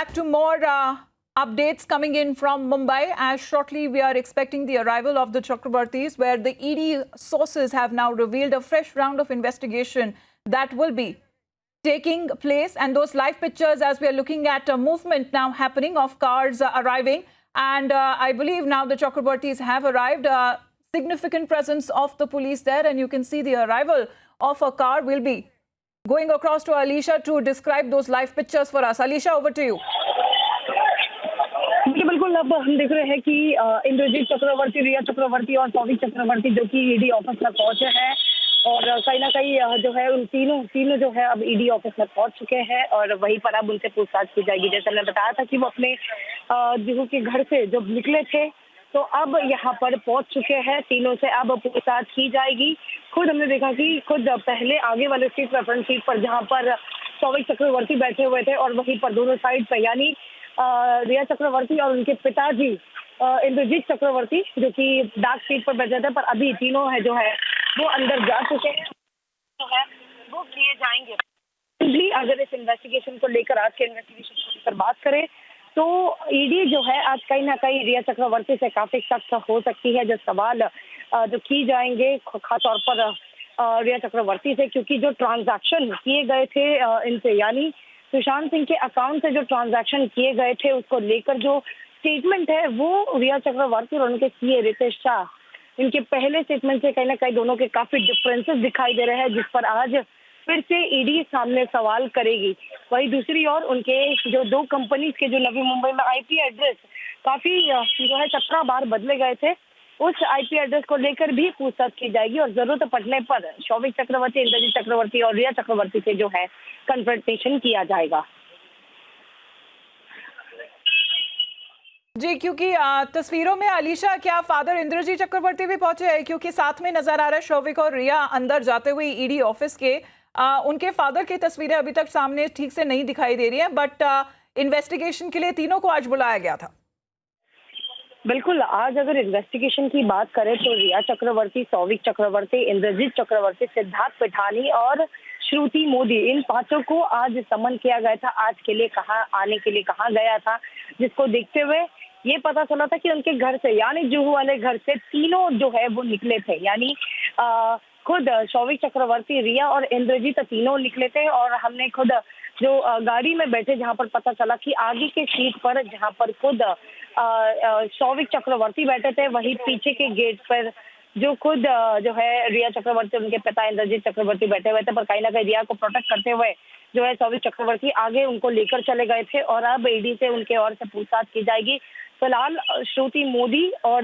back to more updates coming in from Mumbai, as shortly we are expecting the arrival of the Chakrabartis, where the ED sources have now revealed a fresh round of investigation that will be taking place. And those live pictures, as we are looking at a movement now happening of cars arriving. And I believe now the Chakrabartis have arrived. Significant presence of the police there, and you can see the arrival of a car. Will be going across to Alisha to describe those live pictures for us. Alisha, over to you. बिल्कुल, अब हम देख रहे हैं कि इंद्रजीत चक्रवर्ती, रिया चक्रवर्ती और सौविक चक्रवर्ती जो कि ईडी ऑफिस में पहुंचे हैं और कहीं ना कहीं जो है उन तीनों जो है अब ईडी ऑफिस में पहुंच चुके हैं और वहीं पर अब उनसे पूछताछ की जाएगी। जैसे मैंने बताया था कि वो अपने जुहू के घर से जब निकले थे तो अब यहाँ पर पहुंच चुके हैं। तीनों से अब पूछताछ की जाएगी। खुद हमने देखा कि खुद पहले आगे वाले सीट पर, फ्रंट सीट पर, जहाँ पर सौविक चक्रवर्ती बैठे हुए थे और वहीं पर दोनों साइड पर यानी रिया चक्रवर्ती और उनके पिताजी इंद्रजीत चक्रवर्ती जो कि बैक सीट पर बैठे थे, पर अभी तीनों है जो है वो अंदर जा चुके हैं, जो है वो किए जाएंगे। अगर इस इन्वेस्टिगेशन को लेकर, आज के इन्वेस्टिगेशन को लेकर बात करें तो ईडी जो है आज कहीं ना कहीं रिया चक्रवर्ती से काफी सख्त हो सकती है। जो सवाल जो की जाएंगे खासतौर पर रिया चक्रवर्ती से, क्योंकि जो ट्रांजैक्शन किए गए थे इनसे यानी सुशांत सिंह के अकाउंट से जो ट्रांजैक्शन किए गए थे उसको लेकर जो स्टेटमेंट है वो रिया चक्रवर्ती और उनके सीए रितेश शाह इनके पहले स्टेटमेंट से कहीं ना कहीं दोनों के काफी डिफरेंसेस दिखाई दे रहे हैं, जिस पर आज फिर से ईडी सामने सवाल करेगी। वही दूसरी ओर उनके जो दो कंपनीज के जो नवी मुंबई में आईपी एड्रेस काफी जो है 17 बार बदले गए थे, उस आईपी एड्रेस को लेकर भी पूछताछ की जाएगी और जरूरत पड़ने पर सौविक चक्रवर्ती, इंद्रजीत चक्रवर्ती और रिया चक्रवर्ती से जो है कन्फ्रंटेशन किया जाएगा। जी, क्योंकि तस्वीरों में अलीशा, क्या फादर इंद्रजीत चक्रवर्ती भी पहुंचे हैं? क्योंकि साथ में नजर आ रहा है सौविक और रिया अंदर जाते हुए ईडी ऑफिस के। उनके फादर की तस्वीरें अभी तक सामने ठीक से नहीं दिखाई दे रही हैं, बट इन्वेस्टिगेशन के लिए तीनों को आज बुलाया गया था। बिल्कुल, आज अगर इन्वेस्टिगेशन की बात करें तो रिया चक्रवर्ती, सौविक चक्रवर्ती, इंद्रजीत चक्रवर्ती, सिद्धार्थ पिठानी और श्रुति मोदी, इन पांचों को आज समन किया गया था। आज के लिए आने के लिए कहा गया था, जिसको देखते हुए ये पता चला था कि उनके घर से यानी जुहू वाले घर से तीनों जो है वो निकले थे। यानी खुद सौविक चक्रवर्ती, रिया और इंद्रजीत तीनों निकले थे और हमने खुद जो गाड़ी में बैठे जहां पर पता चला कि आगे के सीट पर जहां पर खुद सौविक चक्रवर्ती बैठे थे, वहीं पीछे के गेट पर जो खुद जो है रिया चक्रवर्ती, उनके पिता इंद्रजीत चक्रवर्ती बैठे हुए थे, पर कहीं ना कहीं रिया को प्रोटेक्ट करते हुए जो है सौविक चक्रवर्ती आगे उनको लेकर चले गए थे और अब ईडी से उनके और से पूछताछ की जाएगी। फिलहाल श्रुति मोदी और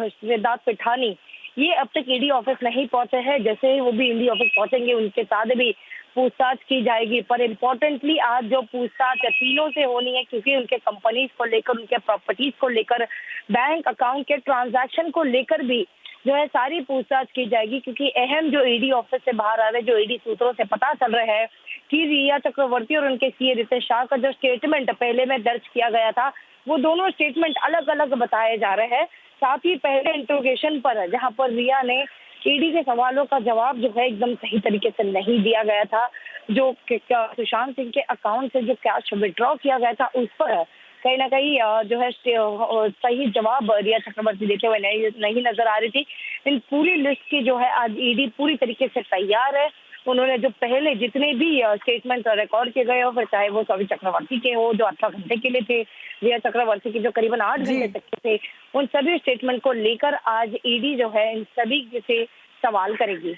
सिद्धार्थ पिठानी ये अब तक ईडी ऑफिस नहीं पहुंचे हैं। जैसे ही वो भी ईडी ऑफिस पहुंचेंगे उनके साथ भी पूछताछ की जाएगी। पर इम्पोर्टेंटली आज जो पूछताछ तीनों से होनी है, क्योंकि उनके कंपनीज को लेकर, उनके प्रॉपर्टीज को लेकर, बैंक अकाउंट के ट्रांजैक्शन को लेकर भी जो है सारी पूछताछ की जाएगी। क्योंकि अहम जो ईडी ऑफिस से बाहर आ रहे, जो ईडी सूत्रों से पता चल रहे हैं कि रिया चक्रवर्ती और उनके सीए रितेश शाह का जो स्टेटमेंट पहले में दर्ज किया गया था, वो दोनों स्टेटमेंट अलग अलग बताए जा रहे हैं। साथ ही पहले इंट्रोगेशन पर जहां पर रिया ने ईडी के सवालों का जवाब जो है एकदम सही तरीके से नहीं दिया गया था, जो सुशांत सिंह के अकाउंट से जो कैश विड्रॉ किया गया था उस पर कहीं ना कहीं जो है सही जवाब रिया चक्रवर्ती देते हुए नहीं नजर आ रही थी। इन पूरी लिस्ट की जो है आज ईडी पूरी तरीके से तैयार है। उन्होंने जो पहले जितने भी स्टेटमेंट रिकॉर्ड किए गए हो, फिर चाहे वो सौविक चक्रवर्ती के हो जो 18 घंटे के लिए थे, रिया चक्रवर्ती के जो करीबन 8 घंटे तक के थे, उन सभी स्टेटमेंट को लेकर आज ईडी जो है इन सभी से सवाल करेगी।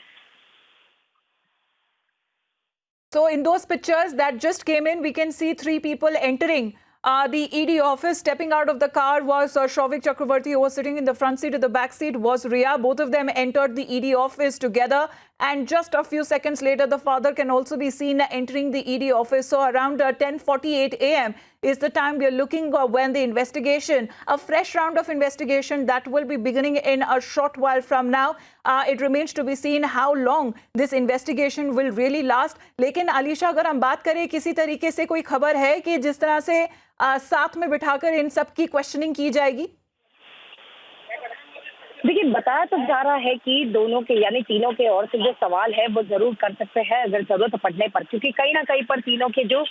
So in those pictures that just came in, we can see 3 people entering the ED office. Stepping out of the car was Shovik Chakravarti, who was sitting in the front seat. The back seat was Riya. Both of them entered the ED office together. And just a few seconds later, the father can also be seen entering the ED office. So around 10:48 a.m. is the time we are looking when the investigation, a fresh round of investigation that will be beginning in a short while from now. It remains to be seen how long this investigation will really last. लेकिन अलीशा, अगर हम बात करें किसी तरीके से कोई खबर है कि जिस तरह से साथ में बिठाकर इन सब की क्वेश्चनिंग की जाएगी? देखिए, बताया तो जा रहा है कि दोनों के यानी तीनों के ओर से जो सवाल है वो ज़रूर कर सकते हैं अगर ज़रूरत पड़ने पर, क्योंकि कहीं न कहीं पर तीनों के जो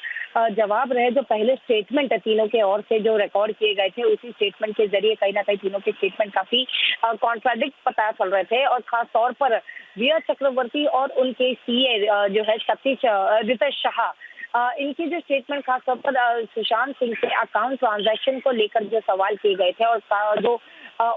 जवाब रहे, जो पहले स्टेटमेंट है तीनों के ओर से जो रिकॉर्ड किए गए थे, उसी स्टेटमेंट के ज़रिए कहीं न कहीं तीनों के स्टेटमेंट काफ़ी कॉन्ट्राडिक्ट पता चल रहे थे और ख़ास तौर पर रिया चक्रवर्ती और उनके सीए जो है रितेश शाह, इनकी जो स्टेटमेंट खासतौर पर सुशांत सिंह के अकाउंट ट्रांजैक्शन को लेकर जो सवाल किए गए थे और जो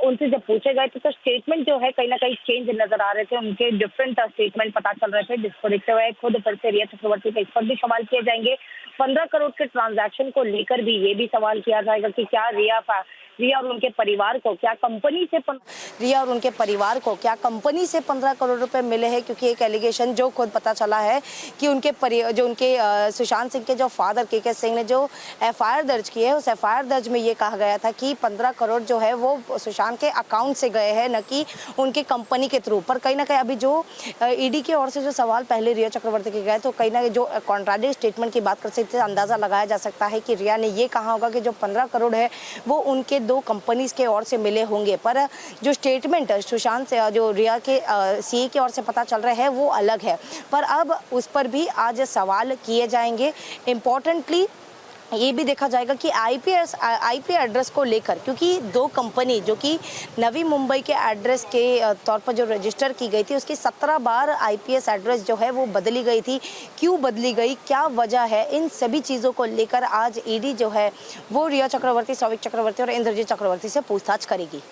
उनसे जब पूछे गए थे तो स्टेटमेंट जो है कहीं ना कहीं चेंज नजर आ रहे थे, उनके डिफरेंट स्टेटमेंट पता चल रहे थे, जिसको देखते हुए खुद फिर से रिया चक्रवर्ती पे इस पर भी सवाल किए जाएंगे। 15 करोड़ के ट्रांजैक्शन को लेकर भी ये भी सवाल किया जाएगा कि क्या रिया और उनके परिवार को क्या कंपनी से 15 करोड़ रुपए मिले हैं, क्योंकि एक एलिगेशन जो खुद पता चला है कि उनके सुशांत सिंह के जो फादर के सिंह ने जो एफआईआर दर्ज की है, उस एफआईआर दर्ज में ये कहा गया था कि 15 करोड़ जो है वो सुशांत के अकाउंट से गए हैं, न कि उनके कंपनी के थ्रू। पर कहीं ना कहीं अभी जो ईडी की ओर से जो सवाल पहले रिया चक्रवर्ती के गए, तो कहीं ना कहीं जो कॉन्ट्राडिक्ट स्टेटमेंट की बात कर सकते हैं, अंदाजा लगाया जा सकता है कि रिया ने ये कहा होगा कि जो 15 करोड़ है वो उनके 2 कंपनीज के ओर से मिले होंगे। पर जो स्टेटमेंट सुशांत से जो रिया के सीए की ओर से पता चल रहा है वो अलग है। पर अब उस पर भी आज सवाल किए जाएंगे। इम्पोर्टेंटली ये भी देखा जाएगा कि आईपी एड्रेस को लेकर, क्योंकि 2 कंपनी जो कि नवी मुंबई के एड्रेस के तौर पर जो रजिस्टर की गई थी, उसकी 17 बार आईपीएस एड्रेस जो है वो बदली गई थी। क्यों बदली गई, क्या वजह है, इन सभी चीज़ों को लेकर आज ईडी जो है वो रिया चक्रवर्ती, सौविक चक्रवर्ती और इंद्रजीत चक्रवर्ती से पूछताछ करेगी।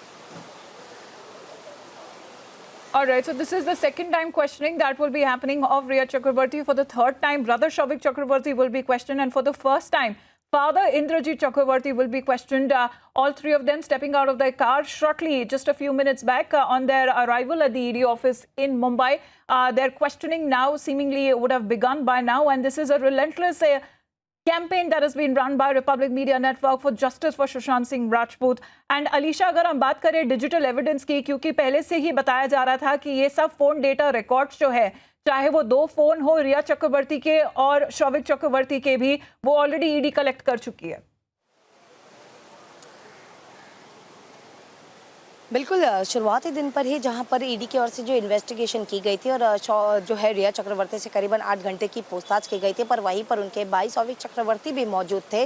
All right, so this is the second time questioning that will be happening of Riya Chakravarti. For the third time, brother Souvik Chakravarti will be questioned, and for the first time, father Indrajit Chakravarti will be questioned. All three of them stepping out of their car shortly, just a few minutes back, on their arrival at the ED office in Mumbai. Their questioning now seemingly would have begun by now, and this is a relentless campaign that has been run by Republic Media Network for justice for Sushant Singh Rajput. And Alisha, अगर हम बात करें digital evidence की, क्योंकि पहले से ही बताया जा रहा था कि ये सब फोन डेटा रिकॉर्ड्स जो है, चाहे वो 2 फोन हो रिया चक्रवर्ती के और सौविक चक्रवर्ती के भी, वो ऑलरेडी ईडी कलेक्ट कर चुकी है। बिल्कुल, शुरुआती दिन पर ही जहां पर ईडी की ओर से जो इन्वेस्टिगेशन की गई थी और जो है रिया चक्रवर्ती से करीबन 8 घंटे की पूछताछ की गई थी, पर वहीं पर उनके भाई सौविक चक्रवर्ती भी मौजूद थे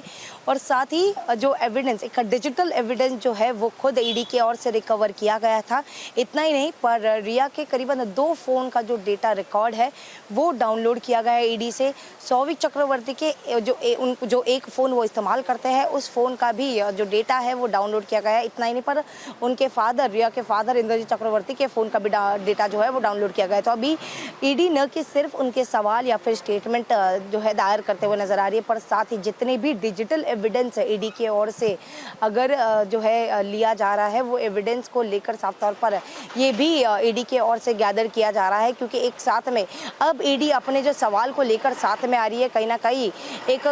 और साथ ही जो एविडेंस, एक डिजिटल एविडेंस जो है वो खुद ईडी की ओर से रिकवर किया गया था। इतना ही नहीं, पर रिया के करीबन 2 फोन का जो डेटा रिकॉर्ड है वो डाउनलोड किया गया है ईडी से। सौविक चक्रवर्ती के जो एक फ़ोन वो इस्तेमाल करते हैं, उस फ़ोन का भी जो डेटा है वो डाउनलोड किया गया है। इतना ही नहीं, पर उनके रिया के फादर इंद्रजीत चक्रवर्ती के फोन का भी डेटा जो है वो डाउनलोड किया गया। तो अभी ईडी न कि सिर्फ उनके सवाल या फिर स्टेटमेंट जो है दायर करते हुए नजर आ रही है, पर साथ ही जितने भी डिजिटल एविडेंस है ईडी की ओर से अगर जो है लिया जा रहा है, वो एविडेंस को लेकर साफ तौर पर ये भी ईडी के ओर से गैदर किया जा रहा है, क्योंकि एक साथ में अब ईडी अपने जो सवाल को लेकर साथ में आ रही है। कहीं ना कहीं एक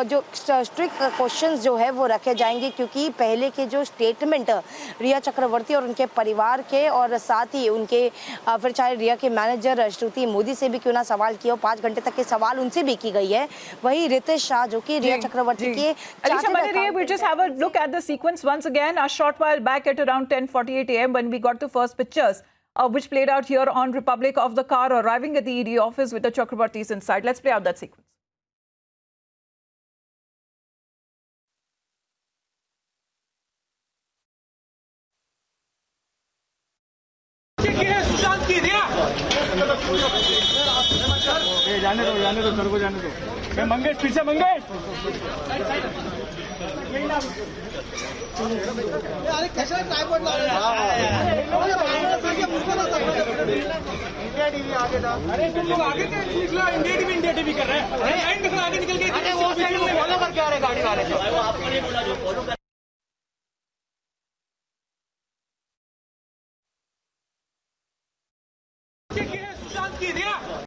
जो स्ट्रिक्ट क्वेश्चंस जो है वो रखे जाएंगे, क्योंकि पहले के जो स्टेटमेंट रिया चक्रवर्ती और उनके परिवार के और साथ ही उनके फिर चाहे रिया के मैनेजर श्रुति मोदी से भी क्यों ना सवाल किया, 5 घंटे तक के सवाल उनसे भी की गई है। वही रितेश शाह जो कि रिया चक्रवर्ती के we just have a look at the sequence once again. A short while back at around 10:48 a.m. when we got the first pictures which played out here on Republic of the car arriving at the ED office with the Chakravartis inside. Let's play out that sequence. जाने दो sir को जाने दो। मंगेश पीछे, मंगेश अरे कैसा tripod ला रहे अरे तुम लोग आगे निकलो, इंडिया टीवी कर रहे हैं। अरे आगे निकल के वो साइड में फॉलो करके आ रहे गाड़ी वाले, वो आपको नहीं बोला जो फॉलो कर सुशांत की रिया